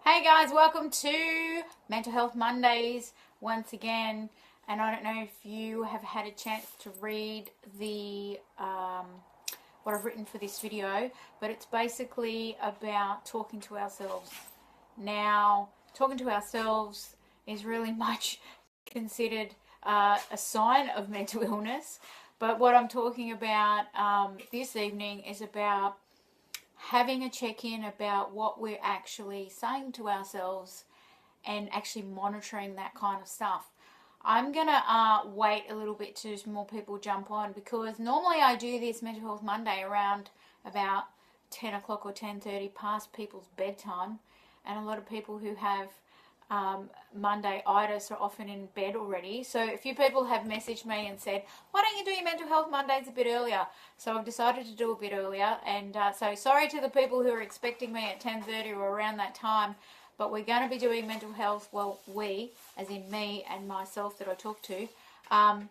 Hey guys, welcome to Mental Health Mondays once again. And I don't know if you have had a chance to read the what I've written for this video, but it's basically about talking to ourselves. Now, talking to ourselves is really much considered a sign of mental illness. But what I'm talking about this evening is about having a check-in about what we're actually saying to ourselves and actually monitoring that kind of stuff. I'm gonna wait a little bit till more people jump on, because normally I do this Mental Health Monday around about 10 o'clock or 10:30 past people's bedtime, and a lot of people who have Monday-itis are often in bed already. So a few people have messaged me and said, why don't you do your Mental Health Mondays a bit earlier? So I've decided to do a bit earlier, and so sorry to the people who are expecting me at 10:30 or around that time, but we're going to be doing mental health, well, we, as in me and myself that I talk to, are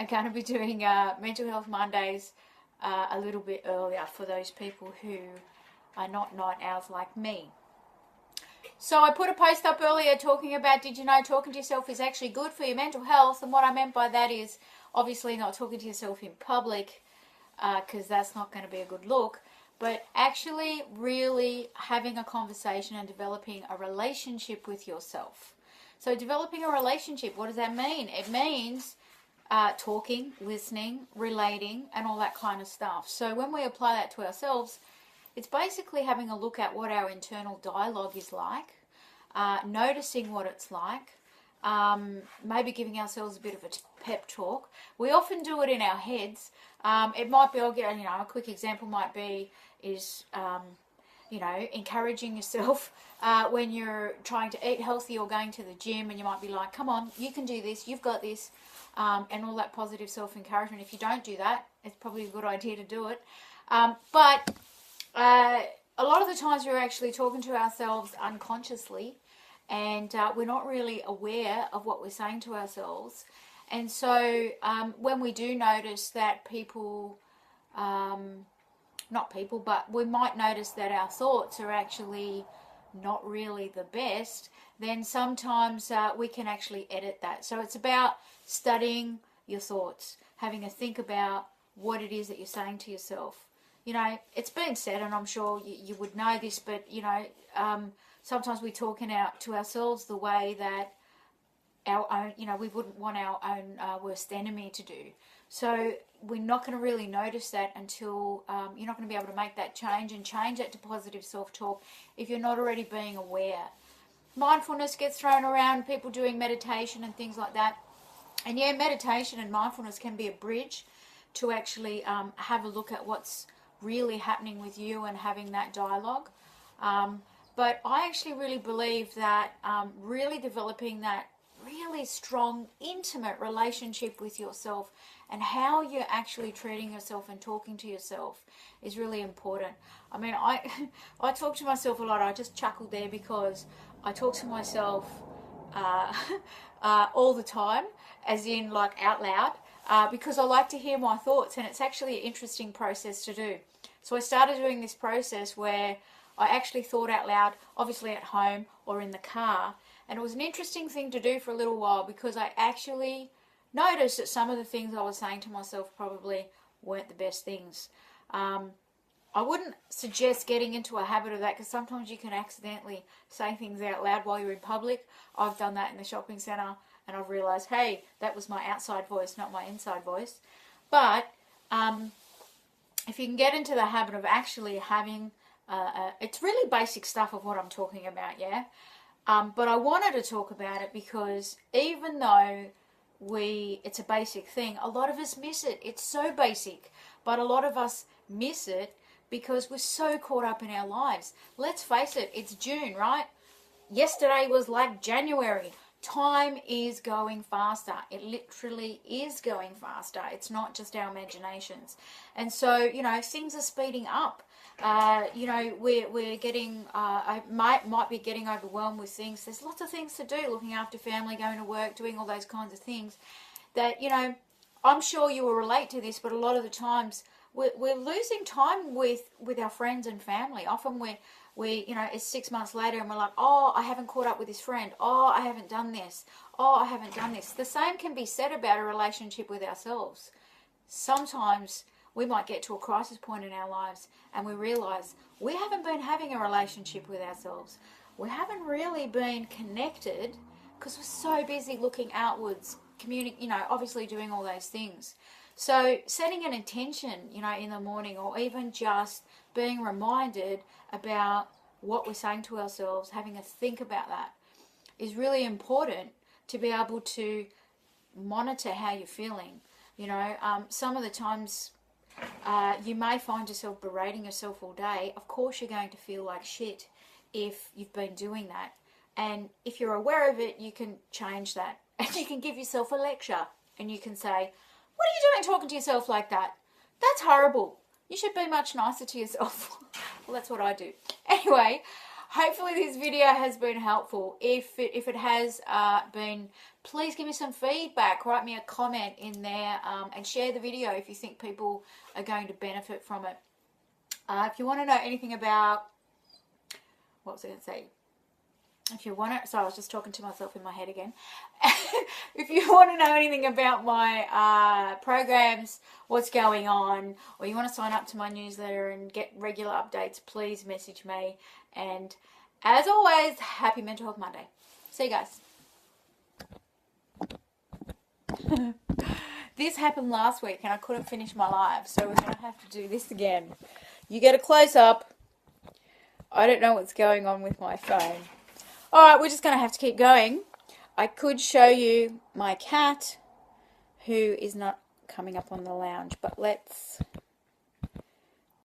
going to be doing Mental Health Mondays a little bit earlier for those people who are not night owls like me. So I put a post up earlier talking about, did you know talking to yourself is actually good for your mental health? And what I meant by that is obviously not talking to yourself in public, because that's not going to be a good look, but actually really having a conversation and developing a relationship with yourself. So developing a relationship, what does that mean? It means talking, listening, relating, and all that kind of stuff. So when we apply that to ourselves, it's basically having a look at what our internal dialogue is like, noticing what it's like, maybe giving ourselves a bit of a pep talk. We often do it in our heads. It might be, a quick example might be encouraging yourself when you're trying to eat healthy or going to the gym, and you might be like, come on, you can do this, you've got this, and all that positive self-encouragement. If you don't do that, it's probably a good idea to do it. But a lot of the times we're actually talking to ourselves unconsciously, and we're not really aware of what we're saying to ourselves. And so when we do notice that but we might notice that our thoughts are actually not really the best, then sometimes we can actually edit that. So it's about studying your thoughts, having a think about what it is that you're saying to yourself. It's been said, and I'm sure you would know this, but, sometimes we talk to ourselves the way that our own, we wouldn't want our own worst enemy to do. So we're not going to really notice that until you're not going to be able to make that change and change it to positive self-talk if you're not already being aware. Mindfulness gets thrown around, people doing meditation and things like that. And yeah, meditation and mindfulness can be a bridge to actually have a look at what's really happening with you and having that dialogue. But I actually really believe that really developing that really strong, intimate relationship with yourself and how you're actually treating yourself and talking to yourself is really important. I mean, I talk to myself a lot. I just chuckled there because I talk to myself all the time, as in like out loud. Because I like to hear my thoughts, and it's actually an interesting process to do. So I started doing this process where I actually thought out loud, obviously at home or in the car, and it was an interesting thing to do for a little while, because I actually noticed that some of the things I was saying to myself probably weren't the best things. I wouldn't suggest getting into a habit of that, because sometimes you can accidentally say things out loud while you're in public. I've done that in the shopping centre, and I've realised, hey, that was my outside voice, not my inside voice. But if you can get into the habit of actually having, it's really basic stuff of what I'm talking about, yeah? But I wanted to talk about it because even though it's a basic thing, a lot of us miss it. It's so basic, but a lot of us miss it because we're so caught up in our lives. Let's face it, it's June, right? Yesterday was like January. Time is going faster. It literally is going faster. It's not just our imaginations. And so, things are speeding up. We're getting, I might be getting overwhelmed with things. There's lots of things to do, looking after family, going to work, doing all those kinds of things that, I'm sure you will relate to this, but a lot of the times we're losing time with our friends and family. Often we it's 6 months later and we're like, oh, I haven't caught up with this friend. Oh, I haven't done this. Oh, I haven't done this. The same can be said about a relationship with ourselves. Sometimes we might get to a crisis point in our lives and we realize we haven't been having a relationship with ourselves. We haven't really been connected because we're so busy looking outwards, obviously doing all those things. So setting an intention, in the morning, or even just being reminded about what we're saying to ourselves, having a think about that, is really important to be able to monitor how you're feeling. Some of the times you may find yourself berating yourself all day. Of course you're going to feel like shit if you've been doing that. And if you're aware of it, you can change that. And you can give yourself a lecture. And you can say, what are you doing talking to yourself like that? That's horrible. You should be much nicer to yourself. Well, that's what I do. Anyway, hopefully this video has been helpful. If it has been, please give me some feedback. Write me a comment in there and share the video if you think people are going to benefit from it. If you want to know anything about, what was I going to say? If you want to, sorry, I was just talking to myself in my head again. If you want to know anything about my programs, what's going on, or you want to sign up to my newsletter and get regular updates, please message me. And as always, happy Mental Health Monday. See you guys. This happened last week and I couldn't finish my live, so we're going to have to do this again. You get a close-up. I don't know what's going on with my phone. Alright, we're just going to have to keep going. I could show you my cat, who is not coming up on the lounge, but let's